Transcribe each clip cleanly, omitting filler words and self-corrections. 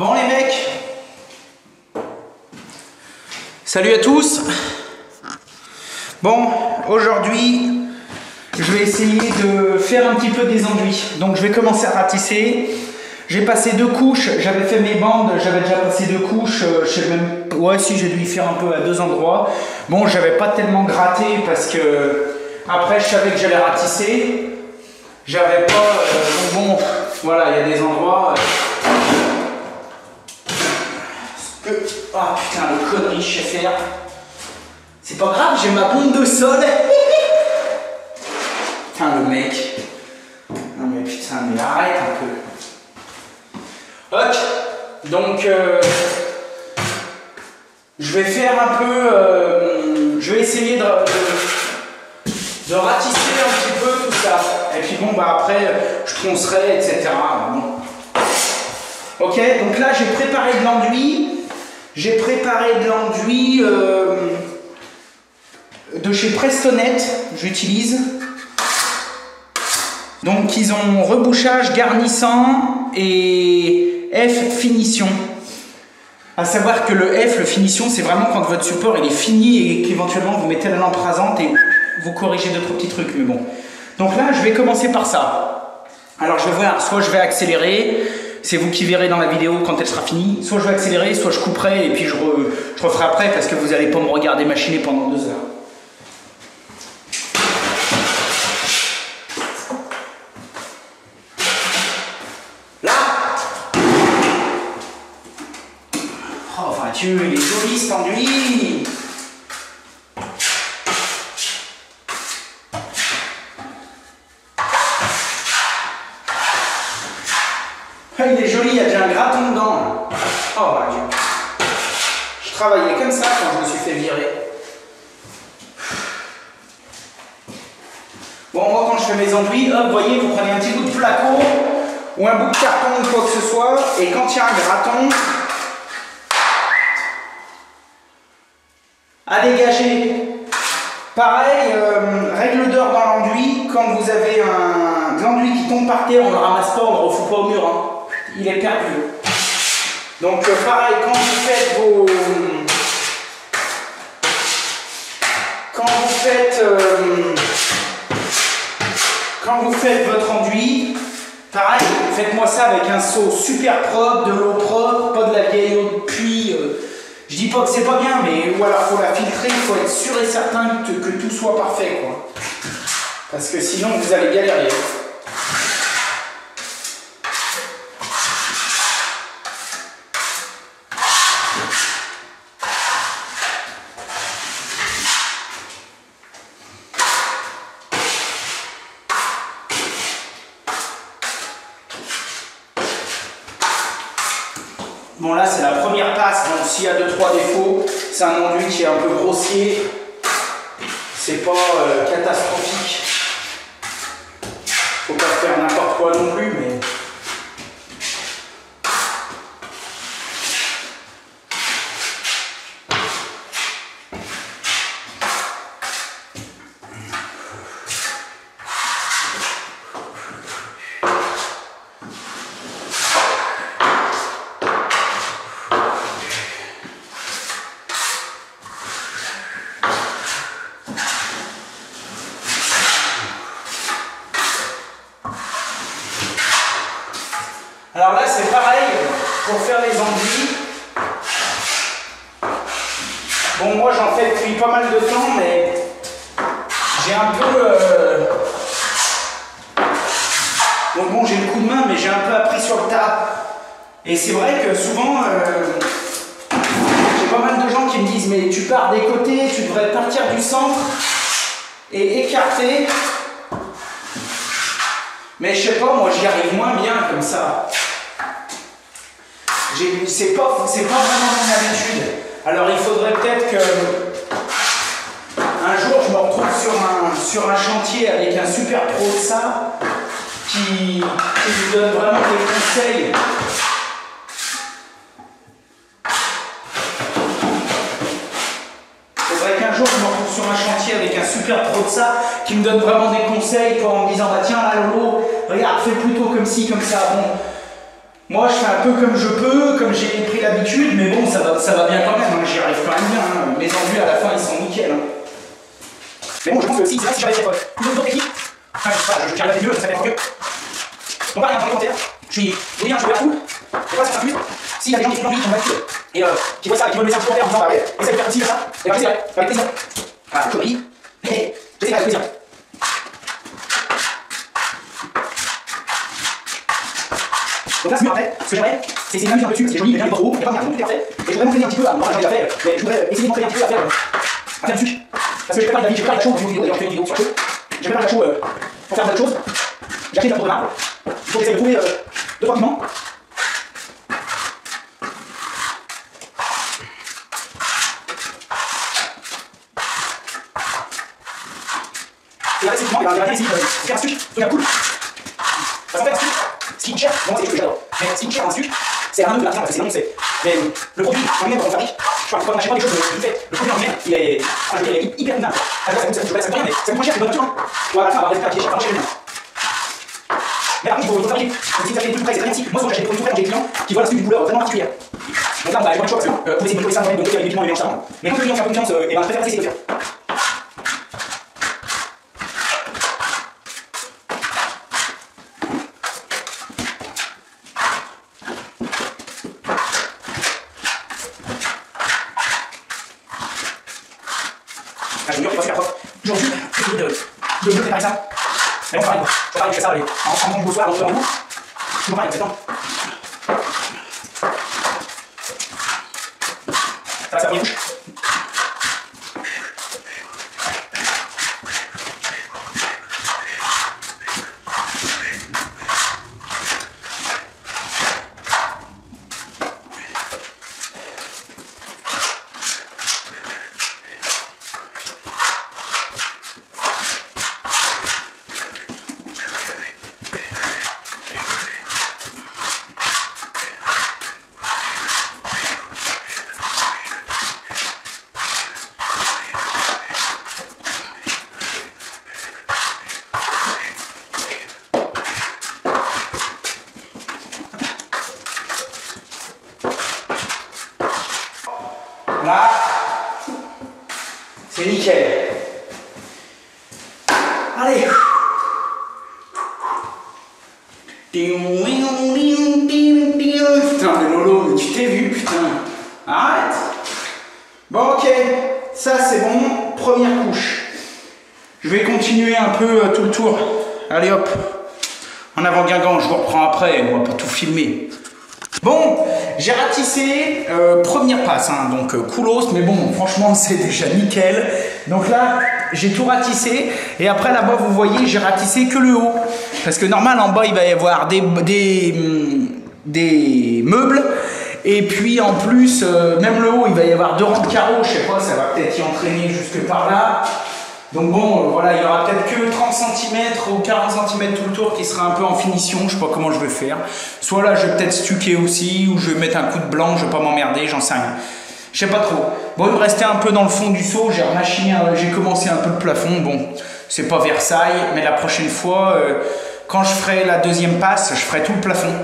Bon les mecs, salut à tous. Bon, aujourd'hui, je vais essayer de faire un petit peu des enduits. Donc je vais commencer à ratisser. J'ai passé 2 couches, j'avais fait mes bandes, j'avais déjà passé 2 couches, je sais même, ouais si j'ai dû y faire un peu à 2 endroits. Bon, j'avais pas tellement gratté parce que après je savais que j'allais ratisser. J'avais pas, bon, voilà, il y a des endroits. Ah putain, le connerie je sais faire. C'est pas grave, j'ai ma bombe de sol. Putain, le mec. Non mais putain, mais arrête un peu. Ok, donc je vais faire un peu. Je vais essayer de ratisser un petit peu tout ça. Et puis bon, bah après, je poncerai, etc. Bon. Ok, donc là j'ai préparé de l'enduit. J'ai préparé de l'enduit de chez Prestonet, j'utilise. Donc ils ont rebouchage, garnissant et F finition. À savoir que le F, le finition, c'est vraiment quand votre support il est fini et qu'éventuellement vous mettez la lampe rasante et vous corrigez d'autres petits trucs, mais bon. Donc là je vais commencer par ça. Alors je vais voir, soit je vais accélérer. C'est vous qui verrez dans la vidéo quand elle sera finie. Soit je vais accélérer, soit je couperai et puis je referai après parce que vous n'allez pas me regarder machiner pendant 2 heures. Là. Oh, enfin Dieu, il est joli cet enduit. Il est joli, il y a déjà un graton dedans. Oh bah Dieu. Je travaillais comme ça quand je me suis fait virer. Bon, moi quand je fais mes enduits, hop, vous voyez, vous prenez un petit bout de placo ou un bout de carton ou quoi que ce soit, et quand il y a un graton à dégager. Pareil, règle d'or dans l'enduit, quand vous avez de l'enduit qui tombe par terre, on ne le ramasse pas, on ne le refout pas au mur. Hein. Il est perdu. Donc pareil, quand vous faites votre enduit, pareil, faites-moi ça avec un seau super propre, de l'eau propre, pas de la vieille eau de puits. Je dis pas que c'est pas bien, mais voilà, il faut la filtrer, il faut être sûr et certain que tout soit parfait, quoi. Parce que sinon vous allez galérer. Bon là c'est la première passe, donc s'il y a 2-3 défauts, c'est un enduit qui est un peu grossier, c'est pas catastrophique. Faut pas faire n'importe quoi non plus, mais... Alors là c'est pareil, pour faire les enduits. Bon moi j'en fais depuis pas mal de temps, mais j'ai un peu... Donc bon j'ai le coup de main, mais j'ai un peu appris sur le tas. Et c'est vrai que souvent, j'ai pas mal de gens qui me disent mais tu pars des côtés, tu devrais partir du centre et écarter. Mais je sais pas, moi j'y arrive moins bien comme ça. C'est pas vraiment mon habitude. Alors il faudrait peut-être que un jour je me retrouve sur un chantier avec un super pro de ça qui nous donne vraiment des conseils. Il faudrait qu'un jour je me retrouve sur un chantier avec un super pro de ça qui me donne vraiment des conseils en me disant bah tiens là Lolo, regarde, fais plutôt comme ci, comme ça. Bon, Moi, je fais un peu comme je peux, comme j'ai pris l'habitude, mais bon, ça va bien quand même, hein, j'y arrive quand même bien. Hein. Mes enduits à la fin, ils sont nickel. Hein. Mais bon, je pense que si j'avais fait une autre technique, enfin, je sais pas, j'arrive mieux, ça fait mieux. Donc, pareil, dans les commentaires, je vais dire, je vais à tout, et pas sur plus. S'il y a des gens qui font l'envie, qui ont l'habitude, et qui voient ça, et qui me mettent un commentaire en disant, bah ouais, essaye de faire un petit peu ça, et bah, c'est vrai, avec plaisir. Voilà, connerie, mais j'essaie avec plaisir. Donc là, ce que j'aimerais, c'est essayer de m'amuser un peu dessus, parce que j'ai joli, bien trop haut, il n'y a pas bien tout est parfait. Et je voudrais m'entraîner un petit peu à, moi j'en ai déjà fait, mais je voudrais essayer de m'entraîner un petit peu à faire dessus. Parce que je fais pas de la vie, je fais pas de la show, je vais faire une vidéo sur la show. Je vais pas de la show pour faire de la chose. J'ai acheté un programme. Il faut que j'essaie de trouver 2-3 piments. Et avec ces piments, il va bien essayer de faire un sucre, truc cool. Parce qu'en fait, skincare, moi c'est quelque chose que j'adore. Mais skincare en sucre, c'est un nœud de la viande, parce que sinon c'est. Mais le produit en lui-même, quand on fabrique, je crois qu'on n'achète pas des choses tout fait. Le produit en lui-même, il est hyper minable. Alors ça coûte rien, mais ça coûte moins cher que notre nature. On va avoir des résultats qui est cher, pas cher lui-même. Mais par contre, il faut fabriquer. Donc si vous avez des produits tout prêts, c'est très simple. Moi, souvent, j'achète des produits tout prêts dans des clients qui veulent un sucre d'une couleur vraiment particulière. Donc là, bah, j'ai pas le choix parce que pour essayer de trouver ça, donc il y a des piments et des mélanges avant. Mais quand le client fait confiance, et ben, je préfère essayer de le faire. Je vais passer la prof. Aujourd'hui, de mieux préparer ça. Mais bon, pareil, je fais ça en manche au soir, dans le rendez-vous. Toujours pareil, c'est temps. Ça va, c'est la première couche. Là, c'est nickel. Allez. Putain, le Lolo, mais tu t'es vu, putain. Arrête. Bon, ok. Ça, c'est bon. Première couche. Je vais continuer un peu tout le tour. Allez, hop. En avant Guingamp, je vous reprends après. On va pas tout filmer. Bon, j'ai ratissé, première passe, hein, donc coolos, mais bon, franchement, c'est déjà nickel. Donc là, j'ai tout ratissé, et après là-bas, vous voyez, j'ai ratissé que le haut. Parce que normal, en bas, il va y avoir des meubles, et puis en plus, même le haut, il va y avoir 2 rangs de carreaux, je sais pas, ça va peut-être y entraîner jusque par là. Donc bon, voilà, il y aura peut-être que 30 cm ou 40 cm tout le tour qui sera un peu en finition, je sais pas comment je vais faire. Soit là, je vais peut-être stucker aussi, ou je vais mettre un coup de blanc, je vais pas m'emmerder, j'en sais rien. Je sais pas trop. Bon, il me restait un peu dans le fond du seau, j'ai commencé un peu le plafond. Bon, c'est pas Versailles, mais la prochaine fois, quand je ferai la deuxième passe, je ferai tout le plafond.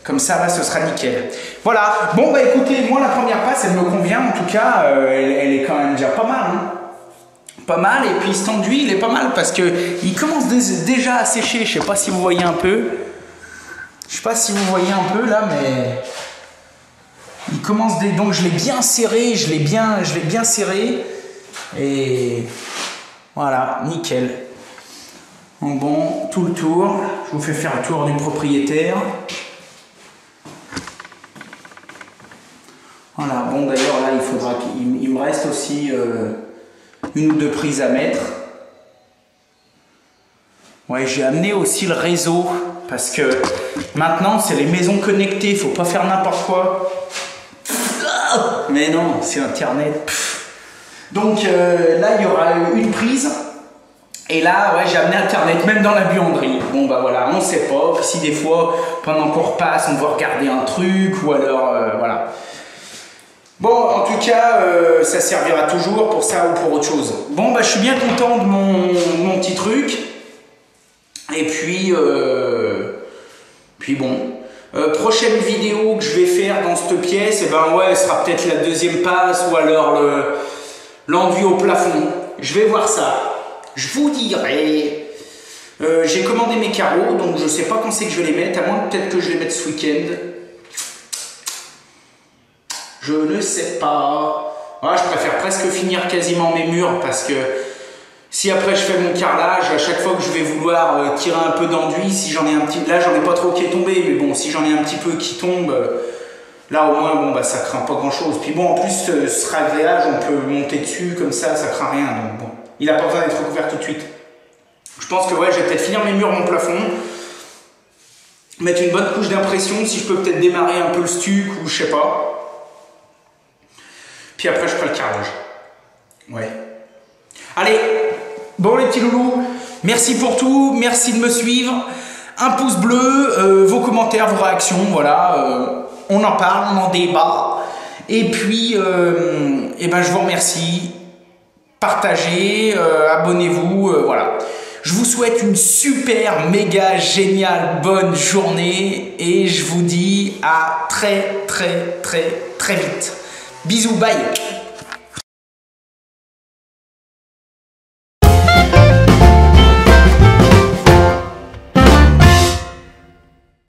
Comme ça, là, ce sera nickel. Voilà. Bon, bah écoutez, moi, la première passe, elle me convient. En tout cas, elle est quand même déjà pas mal, hein. Pas mal, et puis cet enduit il est pas mal parce que il commence déjà à sécher. Je sais pas si vous voyez un peu, là, mais il commence donc je l'ai bien serré, je l'ai bien serré, et voilà, nickel. Donc bon, tout le tour, je vous fais faire le tour du propriétaire. Voilà, bon d'ailleurs là il faudra qu'il me reste aussi 1 ou 2 prises à mettre. Ouais, j'ai amené aussi le réseau parce que maintenant c'est les maisons connectées, faut pas faire n'importe quoi. Mais non, c'est internet. Donc là il y aura 1 prise. Et là, ouais, j'ai amené internet, même dans la buanderie. Bon bah voilà, on sait pas si des fois pendant qu'on repasse on va regarder un truc ou alors voilà. Bon, en tout cas, ça servira toujours pour ça ou pour autre chose. Bon, bah, je suis bien content de mon petit truc. Et puis bon. Prochaine vidéo que je vais faire dans cette pièce, et ben ouais, ce sera peut-être la deuxième passe ou alors l'enduit au plafond. Je vais voir ça. Je vous dirai. J'ai commandé mes carreaux, donc je sais pas quand c'est que je vais les mettre, à moins peut-être que je les mette ce week-end. Je ne sais pas. Ouais, je préfère presque finir quasiment mes murs parce que si après je fais mon carrelage, à chaque fois que je vais vouloir tirer un peu d'enduit, si j'en ai un petit... Là, j'en ai pas trop qui est tombé, mais bon, si j'en ai un petit peu qui tombe, là au moins, bon, bah ça craint pas grand-chose. Puis bon, en plus, ce ragréage, on peut monter dessus, comme ça craint rien. Donc bon, il n'a pas besoin d'être recouvert tout de suite. Je pense que ouais, je vais peut-être finir mes murs, mon plafond, mettre une bonne couche d'impression, si je peux peut-être démarrer un peu le stuc ou je sais pas. Puis après, je ferai le carrelage. Ouais. Allez, bon les petits loulous, merci pour tout, merci de me suivre. Un pouce bleu, vos commentaires, vos réactions, voilà. On en parle, on en débat. Et puis, eh ben, je vous remercie. Partagez, abonnez-vous, voilà. Je vous souhaite une super, méga, géniale, bonne journée. Et je vous dis à très, très, très, très vite. Bisous, bye.